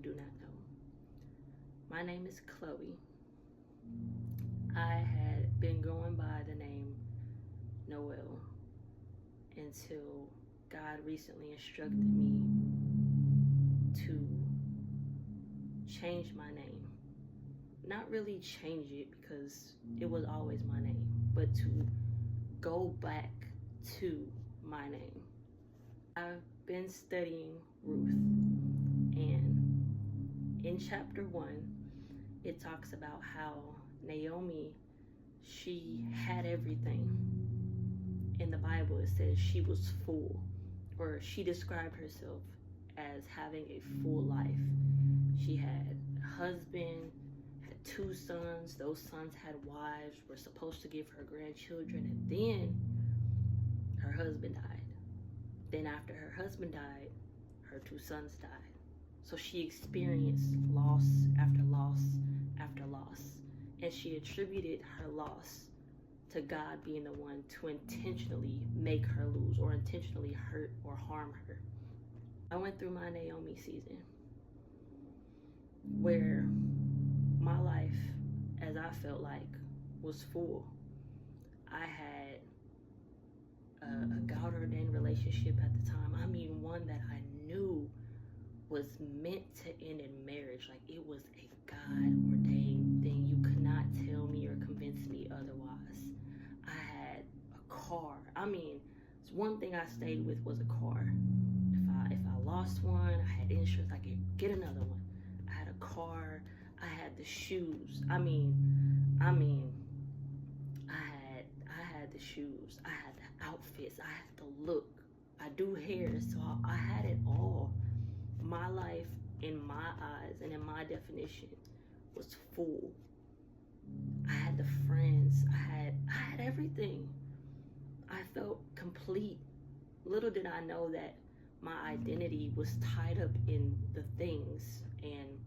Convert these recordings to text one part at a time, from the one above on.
do not know. My name is Chloe. I had been going by the name Noel until God recently instructed me to change my name. Not really change it because it was always my name, but to go back to my name. I've been studying Ruth, and in chapter 1, it talks about how Naomi, she had everything. In the Bible, it says she was full, or she described herself as having a full life. She had a husband, had 2 sons. Those sons had wives, were supposed to give her grandchildren, and then her husband died. Then after her husband died, her 2 sons died. So she experienced loss after loss after loss. And she attributed her loss to God being the one to intentionally make her lose or intentionally hurt or harm her. I went through my Naomi season where my life, as I felt like, was full. I had a God-ordained relationship at the time. I mean, one that I knew was meant to end in marriage. Like, it was a God-ordained thing. You could not tell me or convince me otherwise. I had a car. I mean, one thing I stayed with was a car. If I lost one, I had insurance. I could get another one. I had a car. I had the shoes. I had the shoes. I had the outfits. I had the look. I do hair, so I had it all. My life, in my eyes and in my definition, was full. I had the friends. I had everything. I felt complete. Little did I know that my identity was tied up in the things and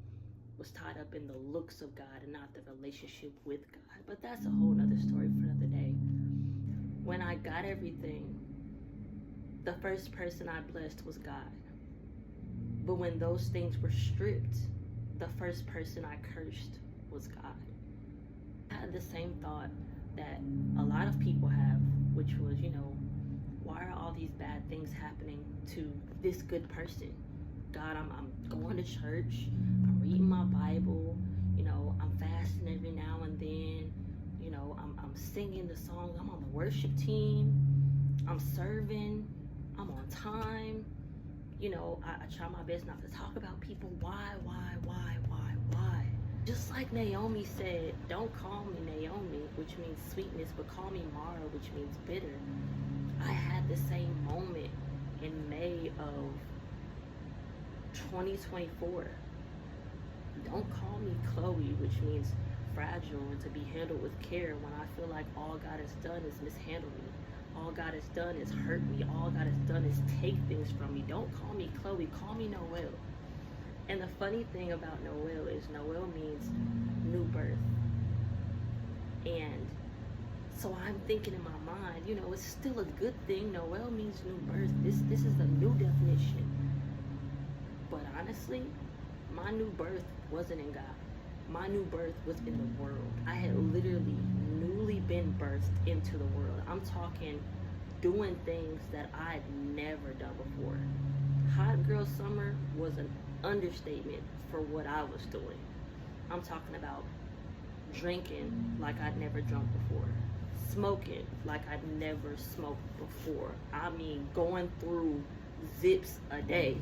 was tied up in the looks of God and not the relationship with God. But that's a whole nother story for another day. When I got everything, the first person I blessed was God. But when those things were stripped, the first person I cursed was God. I had the same thought that a lot of people have, which was, why are all these bad things happening to this good person? God, I'm going to church, I'm reading my Bible, I'm fasting every now and then, I'm singing the songs, I'm on the worship team, I'm serving, I'm on time, I try my best not to talk about people. Why? Just like Naomi said, don't call me Naomi, which means sweetness, but call me Mara, which means bitter. I had the same moment in May of 2024. Don't call me Chloe, which means fragile and to be handled with care, when I feel like all God has done is mishandle me. All God has done is hurt me. All God has done is take things from me. Don't call me Chloe, call me Noel. And the funny thing about Noel is Noel means new birth. And so I'm thinking in my mind, it's still a good thing. Noel means new birth. This is the new definition. But honestly, my new birth wasn't in God. My new birth was in the world. I had literally newly been birthed into the world. I'm talking doing things that I'd never done before. Hot girl summer was an understatement for what I was doing. I'm talking about drinking like I'd never drunk before. Smoking like I'd never smoked before. I mean, going through zips a day.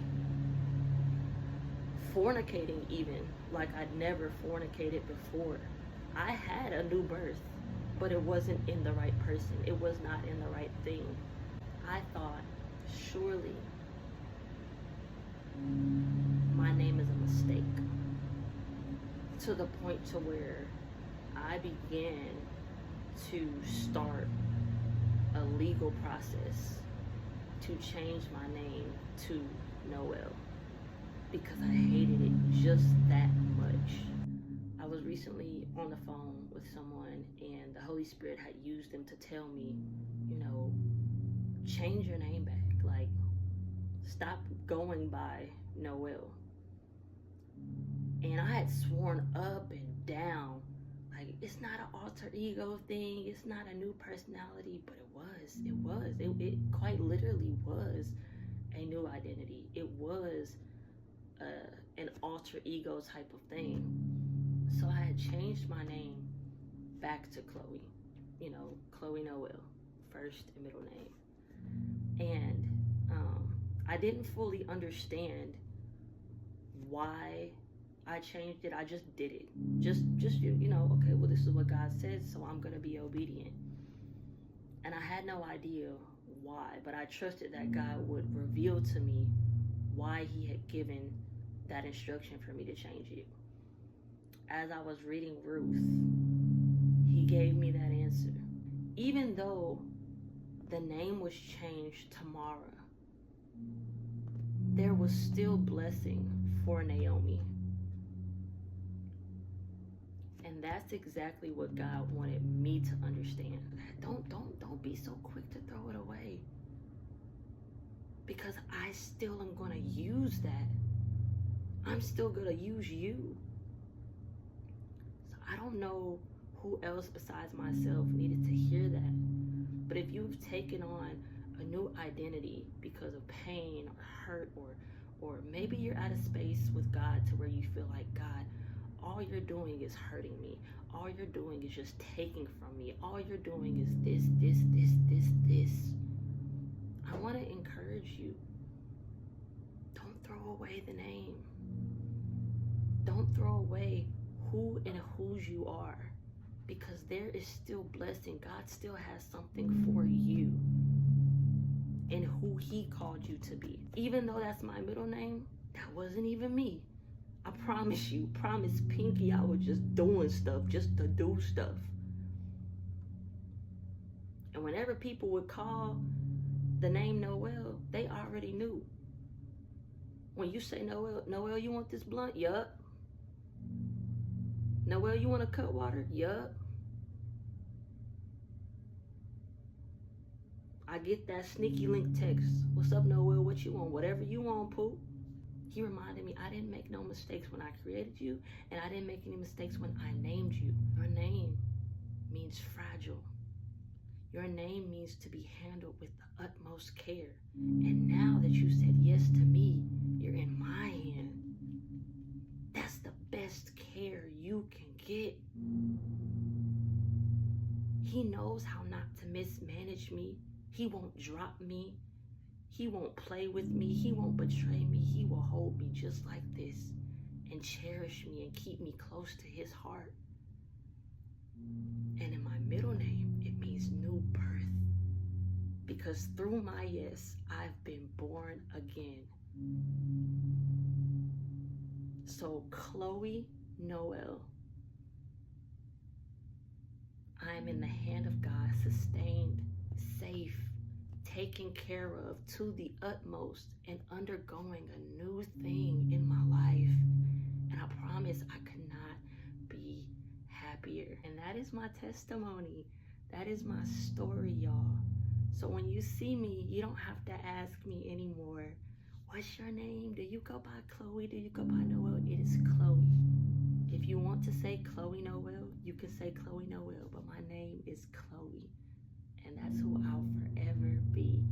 Fornicating even like I'd never fornicated before. I had a new birth, but it wasn't in the right person. It was not in the right thing. I thought, surely my name is a mistake. To the point to where I began to start a legal process to change my name to Noel, because I hated it just that much. I was recently on the phone with someone, and the Holy Spirit had used them to tell me, change your name back. Like, stop going by Noel. And I had sworn up and down, like, it's not an alter ego thing, it's not a new personality, but it quite literally was a new identity. It was an alter ego type of thing. So I had changed my name back to Chloe, Chloe Noel, first and middle name. And I didn't fully understand why I changed it. I just did it. Just okay, well, this is what God said, so I'm going to be obedient. And I had no idea why, but I trusted that God would reveal to me why he had given that instruction for me to change it. As I was reading Ruth, he gave me that answer. Even though the name was changed to Mara, there was still blessing for Naomi. And that's exactly what God wanted me to understand. Don't be so quick to throw it away, because I still am going to use that. I'm still going to use you. So I don't know who else besides myself needed to hear that. But if you've taken on a new identity because of pain or hurt, or maybe you're at a space with God to where you feel like, God, all you're doing is hurting me. All you're doing is just taking from me. All you're doing is this. I want to encourage you. Don't throw away the name. Don't throw away who and whose you are, because there is still blessing. God still has something for you and who he called you to be. Even though that's my middle name, that wasn't even me. I promise Pinky, I was just doing stuff just to do stuff. And whenever people would call the name Noel, they already knew. When you say, Noel, you want this blunt? Yup. Noel, you want a cut water? Yup. I get that sneaky link text. What's up, Noel? What you want? Whatever you want, Pooh. He reminded me, I didn't make no mistakes when I created you, and I didn't make any mistakes when I named you. Your name means fragile. Your name means to be handled with the utmost care. And now that you said yes to me, you're in my hand. That's the best care you can get. He knows how not to mismanage me. He won't drop me. He won't play with me. He won't betray me. He will hold me just like this and cherish me and keep me close to his heart. And in my middle name, it means new birth. Because through my yes, I've been born again. So Chloe Noel, I am in the hand of God, sustained, safe, taken care of to the utmost, and undergoing a new thing in my life. And I promise I could not be happier. And that is my testimony. That is my story, y'all. So when you see me, you don't have to ask me anymore, what's your name? Do you go by Chloe? Do you go by Noel? It is Chloe. If you want to say Chloe Noel, you can say Chloe Noel, but my name is Chloe. And that's who I'll forever be.